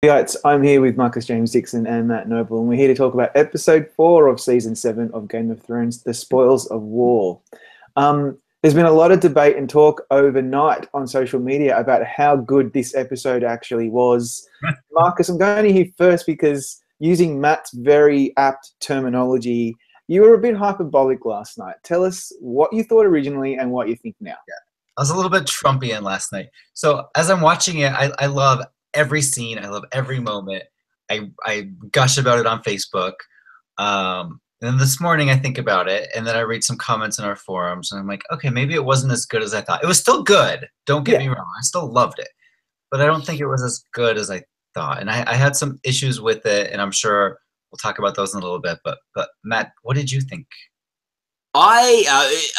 Yeah, I'm here with Marcus James Dixon and Matt Noble, and we're here to talk about episode 4 of season 7 of Game of Thrones, The Spoils of War. There's been a lot of debate and talk overnight on social media about how good this episode actually was. Marcus, I'm going to you first because using Matt's very apt terminology, you were a bit hyperbolic last night. Tell us what you thought originally and what you think now. Yeah. I was a little bit Trumpian last night. So as I'm watching it, I love every scene. I love every moment. I gush about it on Facebook. And then this morning I think about it, and then I read some comments in our forums, and I'm like, okay, maybe it wasn't as good as I thought. It was still good. Don't get me wrong. I still loved it. But I don't think it was as good as I thought. And I had some issues with it, and I'm sure we'll talk about those in a little bit. But Matt, what did you think? I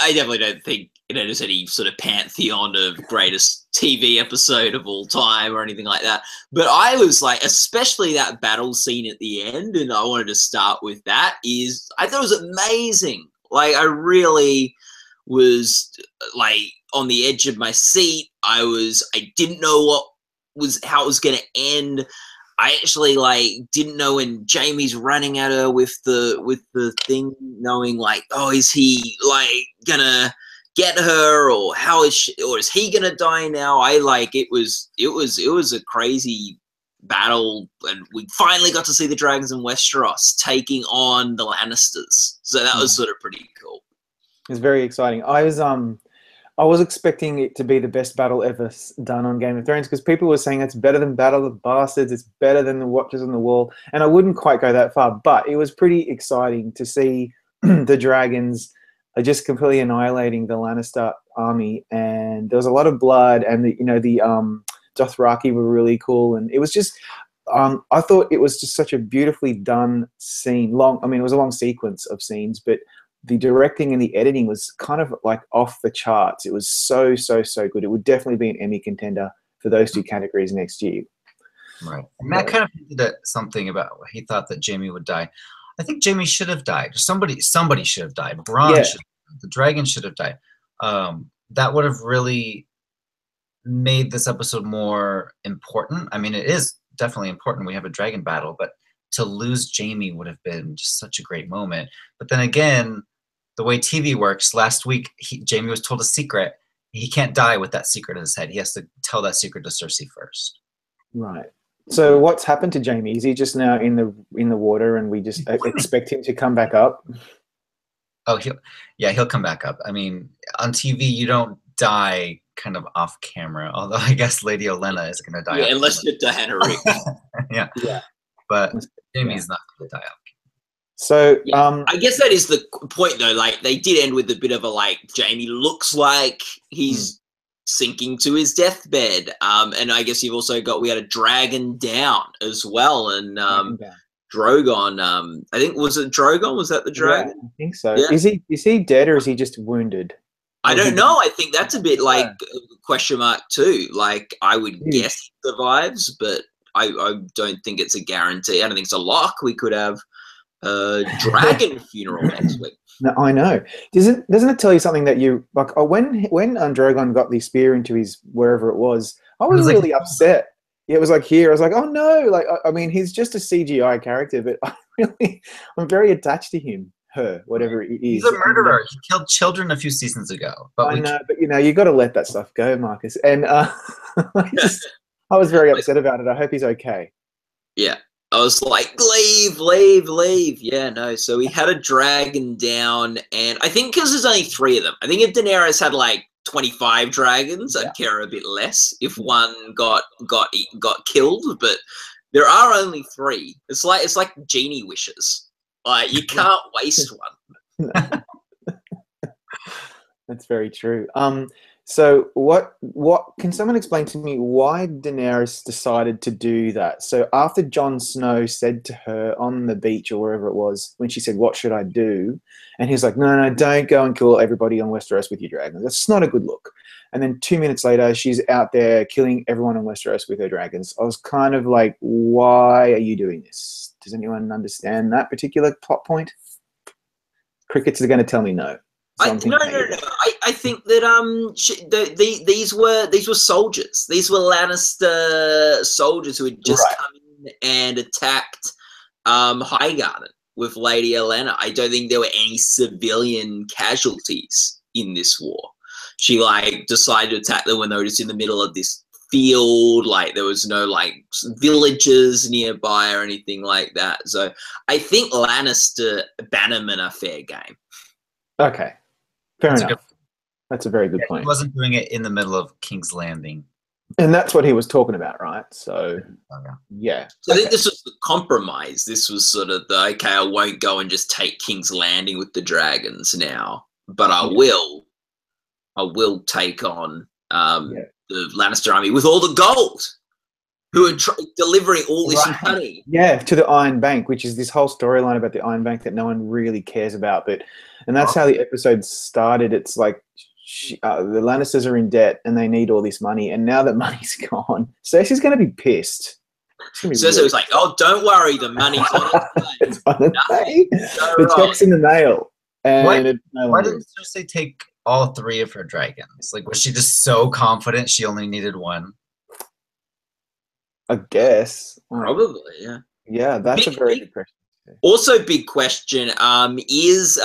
definitely don't think there's any sort of pantheon of greatest TV episode of all time or anything like that. But I was like, especially that battle scene at the end, and I wanted to start with that, I thought it was amazing. Like, I really was like on the edge of my seat. I didn't know how it was going to end. I actually didn't know when Jaime's running at her with the thing, knowing like, oh, is he gonna get her, or is he gonna die now? It was a crazy battle, and we finally got to see the dragons in Westeros taking on the Lannisters. So that was sort of pretty cool. It was very exciting. I was expecting it to be the best battle ever done on Game of Thrones because people were saying it's better than Battle of the Bastards, it's better than the Watchers on the Wall, and I wouldn't quite go that far, but it was pretty exciting to see the dragons just completely annihilating the Lannister army, and there was a lot of blood, and the Dothraki were really cool, and it was just I thought it was just such a beautifully done scene. It was a long sequence of scenes, but the directing and the editing was kind of like off the charts. It was so good. It would definitely be an Emmy contender for those two categories next year. Right. Matt kind of hinted at something about he thought that Jaime would die. I think Jaime should have died. Somebody should have died. Bronn should have died. The dragon should have died. That would have really made this episode more important. I mean, it is definitely important. We have a dragon battle, but to lose Jaime would have been just such a great moment. But then again, the way TV works, last week Jaime was told a secret. He can't die with that secret in his head. He has to tell that secret to Cersei first. Right. So what's happened to Jaime? Is he just now in the water, and we just expect him to come back up? Oh, he'll come back up. I mean, on TV you don't die kind of off camera. Although I guess Lady Olenna is going to die. Yeah, unless you're Diana Rick. Yeah. But Jamie's not going to die off. So I guess that is the point, though. Like, they did end with a bit of a Jaime looks like he's sinking to his deathbed. And I guess we had a dragon down as well, and Drogon. I think, was it Drogon? Was that the dragon? Yeah, I think so. Yeah. Is he dead, or is he just wounded? I don't know. I think that's a bit question mark too. Like, I would guess he survives, but I don't think it's a guarantee. I don't think it's a lock. We could have a dragon funeral next week. No, I know. Doesn't it tell you something that you like? Oh, when Drogon got the spear into his wherever it was, I was really upset. Yeah, it was like here. I was like, oh no! Like, I mean, he's just a CGI character, but I'm very attached to him. Whatever it is. He's a murderer. He killed children a few seasons ago. But I know, but you got to let that stuff go, Marcus. And I was very upset about it. I hope he's okay. Yeah. I was like, leave. Yeah, no. So we had a dragon down, and I think because there's only 3 of them. I think if Daenerys had 25 dragons, I'd care a bit less if one got killed. But there are only 3. It's like genie wishes. You can't waste one. That's very true. So what can someone explain to me why Daenerys decided to do that? So after Jon Snow said to her on the beach or wherever it was, when she said, "What should I do?" and he's like, "No, don't go and kill everybody on Westeros with your dragons. That's not a good look." And then 2 minutes later, she's out there killing everyone on Westeros with her dragons. I was kind of like, why are you doing this? Does anyone understand that particular plot point? Crickets are going to tell me no. No. I think that these were soldiers. These were Lannister soldiers who had just come and attacked Highgarden with Lady Olenna. I don't think there were any civilian casualties in this war. She like decided to attack them when they were just in the middle of this field, like there was no like villages nearby or anything like that. So I think Lannister Bannerman are fair game. Okay, fair enough. That's a very good point. He wasn't doing it in the middle of King's Landing. And that's what he was talking about, right? So, yeah. So I think this was the compromise. This was sort of the, okay, I won't go and just take King's Landing with the dragons now, but I will take on the Lannister army with all the gold, who are delivering all this money. Yeah, to the Iron Bank, which is this whole storyline about the Iron Bank that no one really cares about. And that's how the episode started. It's like the Lannisters are in debt and they need all this money. And now that money's gone, Cersei's going to be pissed. Cersei was like, oh, don't worry, the money's on its way. The check's in the mail. And why didn't Cersei take all 3 of her dragons? Like, was she just so confident she only needed 1? I guess. Probably, yeah. Yeah, that's a very good question. Also, big question is,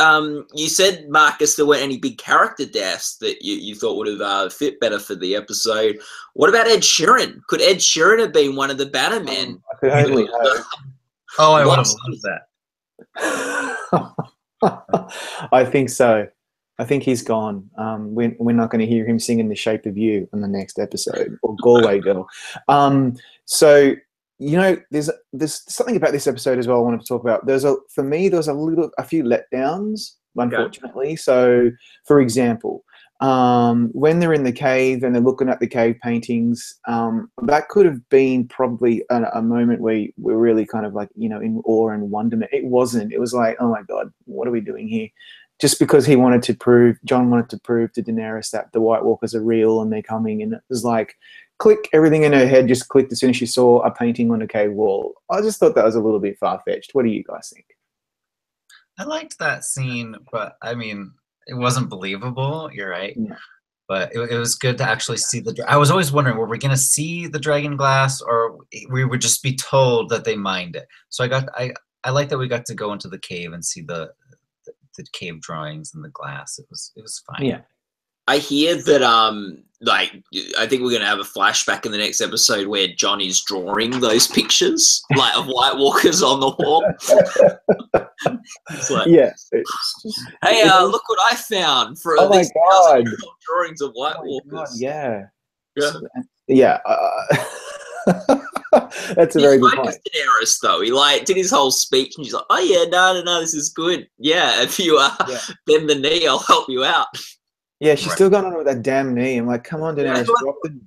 you said, Marcus, there weren't any big character deaths that you thought would have fit better for the episode. What about Ed Sheeran? Could Ed Sheeran have been one of the Bannermen? I could only hope. Oh, I would have loved that. I think so. I think he's gone. We're not going to hear him singing "The Shape of You" in the next episode, or "Galway Girl." So you know, there's something about this episode as well I wanted to talk about. For me, there was a few letdowns, unfortunately. Okay. So, for example, when they're in the cave and they're looking at the cave paintings, that could have been probably a moment where we're really kind of like, you know, in awe and wonderment. It wasn't. It was like, oh my God, what are we doing here? Just because Jon wanted to prove to Daenerys that the White Walkers are real and they're coming, and it was like, click, everything in her head just clicked as soon as she saw a painting on a cave wall. I just thought that was a little bit far-fetched. What do you guys think? I liked that scene, but I mean, it wasn't believable. You're right. Yeah. But it was good to actually see I was always wondering, were we going to see the dragon glass, or we would just be told that they mined it? So I like that we got to go into the cave and see the cave drawings and the glass. It was fine. Yeah. I hear that like I think we're gonna have a flashback in the next episode where Jon is drawing those pictures like of White Walkers on the wall. It's like, yeah. Hey, look what I found for these drawings of White Walkers. God, yeah. Yeah. Yeah. That's a very good point. Daenerys, though, he like did his whole speech, and she's like, "Oh yeah, no, this is good. Yeah, if you bend the knee, I'll help you out." Yeah, she's still going on with that damn knee. I'm like, come on, Daenerys,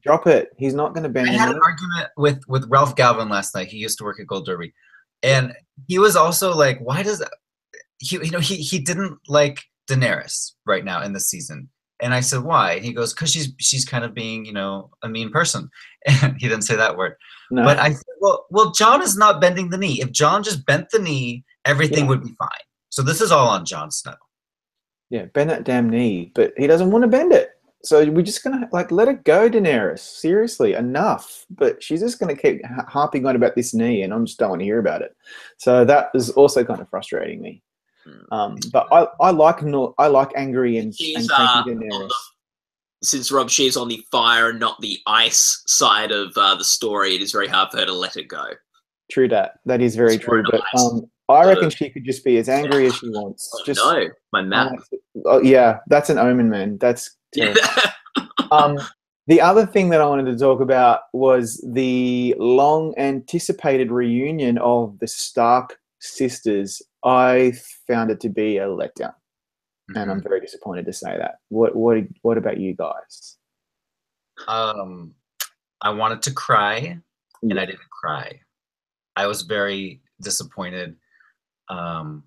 drop it. He's not going to bend. I had an argument with Ralph Galvin last night. He used to work at Gold Derby, and he was also like, "Why does he didn't like Daenerys right now in this season?" And I said, "Why?" And he goes, "Because she's kind of being, a mean person." And he didn't say that word. No. But I said, well, Jon is not bending the knee. If Jon just bent the knee, everything would be fine. So this is all on Jon Snow. Yeah, bend that damn knee. But he doesn't want to bend it. So we're just going to, let it go, Daenerys. Seriously, enough. But she's just going to keep harping on about this knee, and I just don't want to hear about it. So that is also kind of frustrating me. But I like angry and cranky Daenerys. Since Rob, she's on the fire and not the ice side of the story, it is very hard for her to let it go. True that. That is very true. But I reckon she could just be as angry as she wants. No, my map. Yeah, that's an omen, man. That's terrible. The other thing that I wanted to talk about was the long-anticipated reunion of the Stark sisters. I found it to be a letdown. And I'm very disappointed to say that. What about you guys? I wanted to cry, and I didn't cry. I was very disappointed. I mean,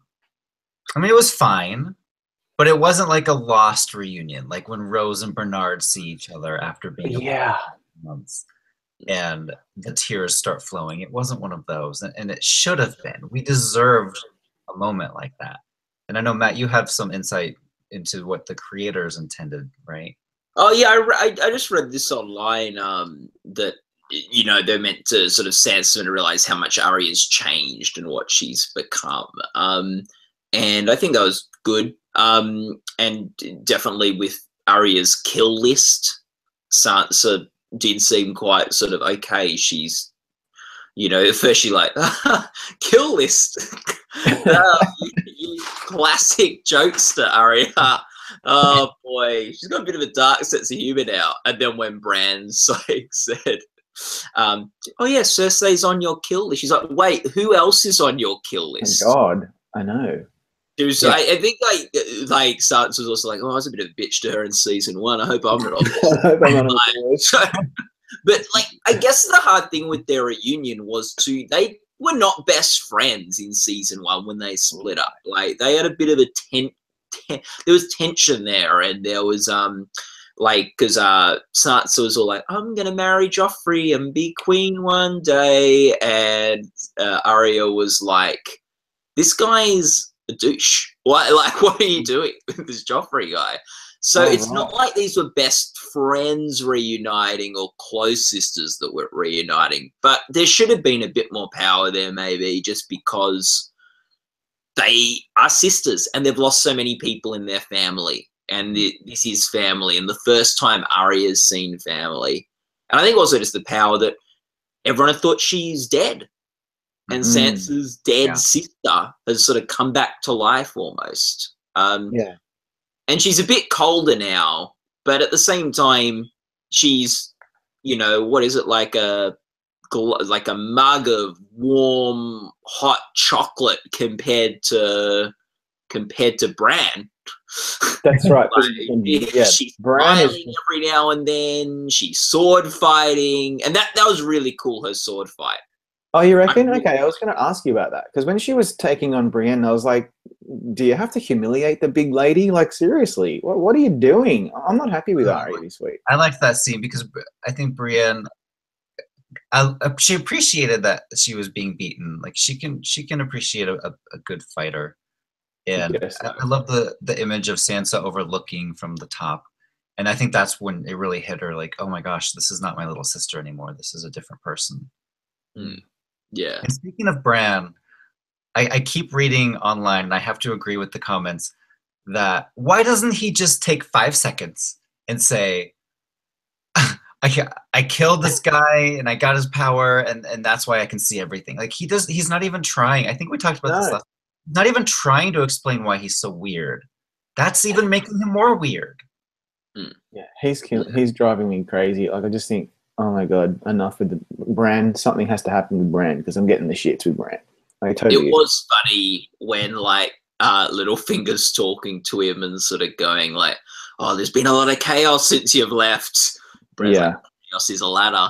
it was fine, but it wasn't like a lost reunion, like when Rose and Bernard see each other after being months, and the tears start flowing. It wasn't one of those, and it should have been. We deserved a moment like that. And I know, Matt, you have some insight into what the creators intended, right? Oh yeah, I just read this online that you know, they're meant to sort of Sansa to realize how much Arya's changed and what she's become. And I think that was good. And definitely with Arya's kill list, Sansa did seem quite sort of okay. She's, you know, at first she like, kill list. You classic jokester, Arya. Oh boy, she's got a bit of a dark sense of humor now. And then when Bran's like said, oh yeah, Cersei's on your kill list. She's like, wait, who else is on your kill list? Oh God, I know. Was, yeah. I think like Sansa was also like, oh, I was a bit of a bitch to her in season 1. I hope I'm not on this. But like, I guess the hard thing with their reunion was they were not best friends in season 1 when they split up. Like they had a bit of a there was tension there, and there was like, because Sansa was all like, I'm gonna marry Joffrey and be queen one day, and Arya was like, this guy's a douche. What are you doing with this Joffrey guy? So it's not like these were best friends reuniting or close sisters that were reuniting, but there should have been a bit more power there, maybe, just because they are sisters and they've lost so many people in their family, and this is family, and the first time Arya's seen family. And I think also just the power that everyone had thought she's dead. And Sansa's dead sister has sort of come back to life almost. Yeah. And she's a bit colder now, but at the same time, she's, you know, what is it, like a mug of warm, hot chocolate compared to Bran. That's right. Like, she's smiling every now and then. She's sword fighting, and that was really cool. Her sword fight. Oh, you reckon? Okay, I was going to ask you about that, because when she was taking on Brienne, I was like, do you have to humiliate the big lady? Like, seriously, what are you doing? I'm not happy with Arya this week. I liked that scene because I think Brienne, she appreciated that she was being beaten. Like, she can appreciate a good fighter. And yes, I love the image of Sansa overlooking from the top. And I think that's when it really hit her, like, oh my gosh, this is not my little sister anymore. This is a different person. Yeah. And speaking of Bran, I keep reading online, and I have to agree with the comments that why doesn't he just take 5 seconds and say, I killed this guy and I got his power, and that's why I can see everything. Like, he's not even trying. I think we talked about this last. Not even trying to explain why he's so weird. That's even making him more weird. Yeah, he's driving me crazy. Like, I just think, oh my God, enough with the Bran. Something has to happen with Bran, because I'm getting the shits with Bran. Like, totally. It was funny when, like, Littlefinger's talking to him and sort of going like, oh, there's been a lot of chaos since you've left. Bran's like, chaos is a ladder.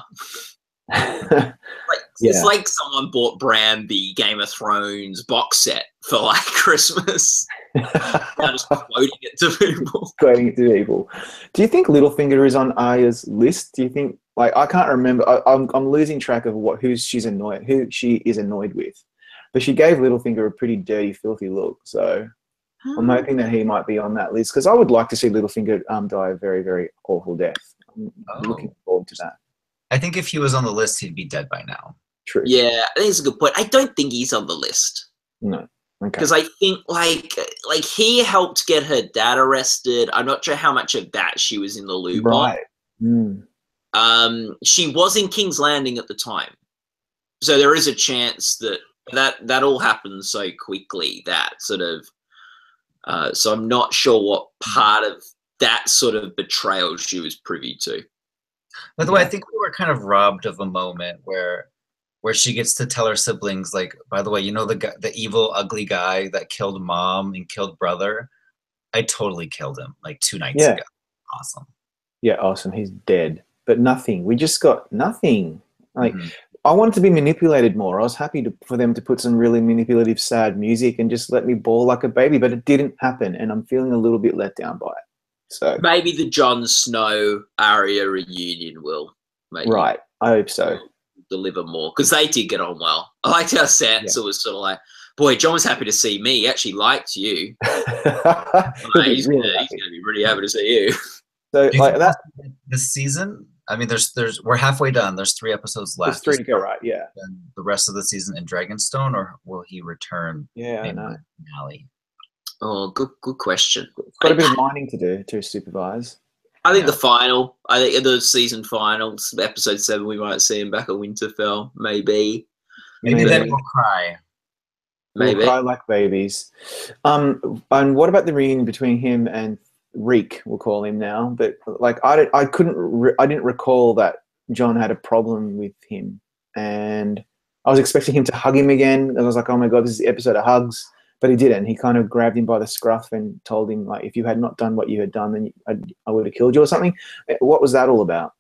It's like someone bought Bran the Game of Thrones box set for like Christmas. I'm just quoting it to people. Do you think Littlefinger is on Arya's list? Do you think, like, I can't remember. I'm losing track of who she is annoyed with. But she gave Littlefinger a pretty dirty, filthy look. So I'm hoping that he might be on that list, because I would like to see Littlefinger die a very, very awful death. I'm looking forward to that. I think if he was on the list, he'd be dead by now. True. Yeah, I think it's a good point. I don't think he's on the list. No. Okay. Because I think like he helped get her dad arrested. I'm not sure how much of that she was in the loop on. She was in King's Landing at the time. So there is a chance that all happened so quickly that sort of so I'm not sure what part of that sort of betrayal she was privy to. By the way, I think we were kind of robbed of a moment where she gets to tell her siblings, like, by the way, you know, the evil, ugly guy that killed mom and killed brother? I totally killed him like 2 nights ago. Awesome. Yeah, awesome. He's dead. But nothing. We just got nothing. Like, I wanted to be manipulated more. I was happy for them to put some really manipulative, sad music and just let me bawl like a baby, but it didn't happen, and I'm feeling a little bit let down by it. So maybe the Jon Snow Arya reunion will. Maybe. Right. I hope so. Deliver more, because they did get on well. I liked how Sansa was sort of like, boy, Jon was happy to see me. He actually liked you. He's gonna be really happy to see you. So like that this season, I mean, we're halfway done. There's 3 episodes left. There's 3 to go, right? Yeah. And the rest of the season in Dragonstone, or will he return? Yeah, I in know. the finale? Oh, good question. It's got a bit of mining to do to supervise. I think the final. I think the season finals, episode 7, we might see him back at Winterfell. Maybe then we'll cry. Maybe we'll cry like babies. And what about the reunion between him and Reek? We'll call him now. But like, I didn't recall that Jon had a problem with him, and I was expecting him to hug him again. And I was like, oh my god, this is the episode of hugs. But he didn't. He kind of grabbed him by the scruff and told him, like, if you had not done what you had done, then I would have killed you or something. What was that all about?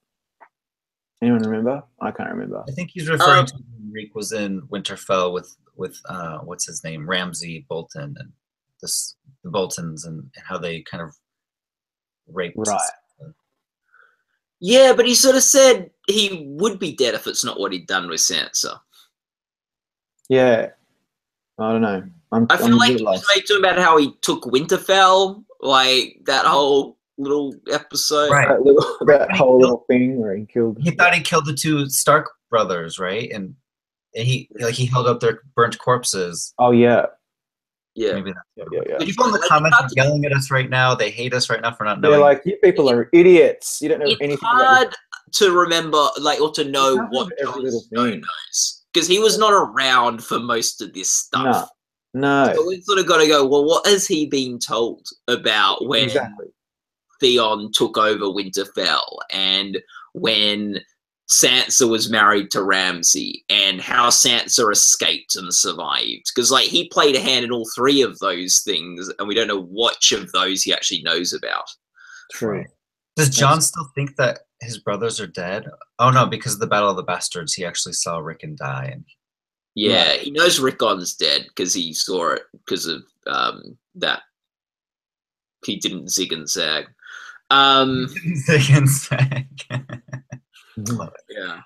Anyone remember? I can't remember. I think he's referring to when Reek was in Winterfell with what's his name, Ramsay Bolton, and the Boltons, and how they kind of raped. Right. Yeah, but he sort of said he would be dead if it's not what he'd done with Sansa. Yeah. I don't know. I feel like he was talking about how he took Winterfell, like that whole little episode. Right. That whole little thing where he killed. He thought he killed the 2 Stark brothers, right? And he held up their burnt corpses. Oh yeah. Yeah. Maybe that's Yeah. People in the comments are yelling at us right now. They hate us right now for not knowing. They're like, you people are idiots. You don't know anything. It's hard to remember, like, or to know what every Jon little Snow thing knows. Because he was not around for most of this stuff. No. So we've sort of got to go, well, what has he been told about when Theon took over Winterfell, and when Sansa was married to Ramsay, and how Sansa escaped and survived? Because, like, he played a hand in all 3 of those things, and we don't know which of those he actually knows about. True. Does Jon still think that his brothers are dead? Oh no, because of the Battle of the Bastards, he actually saw Rickon die. And yeah, he knows Rickon's dead because he saw it because of that. He didn't zig and zag. Zig and zag. Yeah.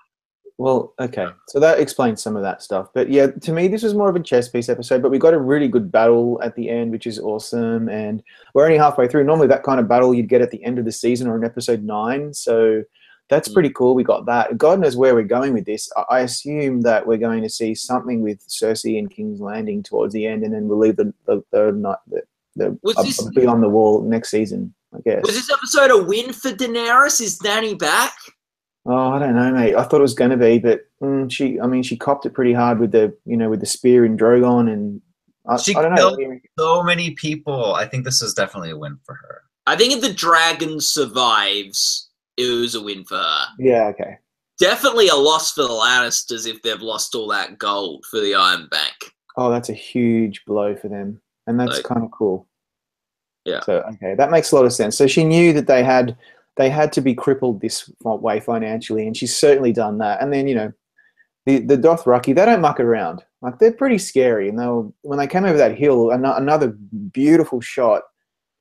Well, okay. So that explains some of that stuff. But yeah, to me, this was more of a chess piece episode, but we got a really good battle at the end, which is awesome. And we're only halfway through. Normally that kind of battle you'd get at the end of the season or in episode 9. So that's pretty cool. We got that. God knows where we're going with this. I assume that we're going to see something with Cersei and King's Landing towards the end, and then we'll leave the Beyond the Wall next season, I guess. Was this episode a win for Daenerys? Is Dany back? Oh, I don't know, mate. I thought it was going to be, but she copped it pretty hard with the spear in Drogon, and I don't know. Killed so many people. I think this is definitely a win for her. I think if the dragon survives, it was a win for her. Yeah, okay. Definitely a loss for the Lannisters if they've lost all that gold for the Iron Bank. Oh, that's a huge blow for them, and that's kind of cool. Yeah. So okay, that makes a lot of sense. So she knew that they had to be crippled this way financially, and she's certainly done that. And then, the Dothraki, they don't muck around. Like, they're pretty scary. And when they came over that hill, another beautiful shot,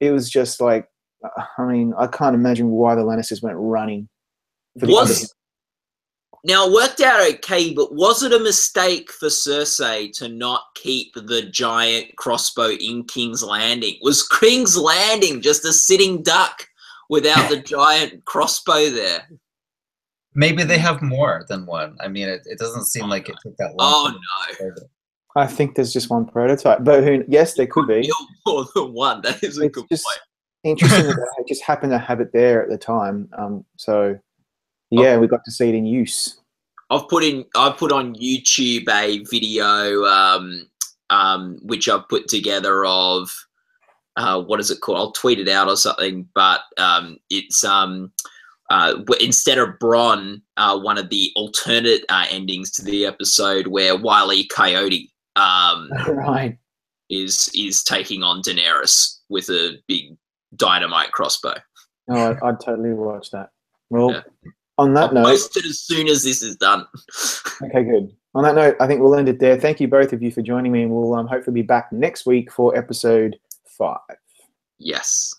it was just like, I can't imagine why the Lannisters went running. Now, it worked out okay, but was it a mistake for Cersei to not keep the giant crossbow in King's Landing? Was King's Landing just a sitting duck without the giant crossbow there? Maybe they have more than one. I mean, it doesn't seem like it took that long. Oh, no. I think there's just one prototype. But yes, there could be. More than one. That is a good point. Interesting that they just happened to have it there at the time. So, yeah, we got to see it in use. I've put on YouTube a video which I've put together of what is it called? I'll tweet it out or something. But it's instead of Bronn, one of the alternate endings to the episode where Wile E. Coyote right. is taking on Daenerys with a big dynamite crossbow. Oh, I'd totally watch that. Well, on that note, post it as soon as this is done. Okay, good. On that note, I think we'll end it there. Thank you both of you for joining me, and we'll hopefully be back next week for episode 5. Yes.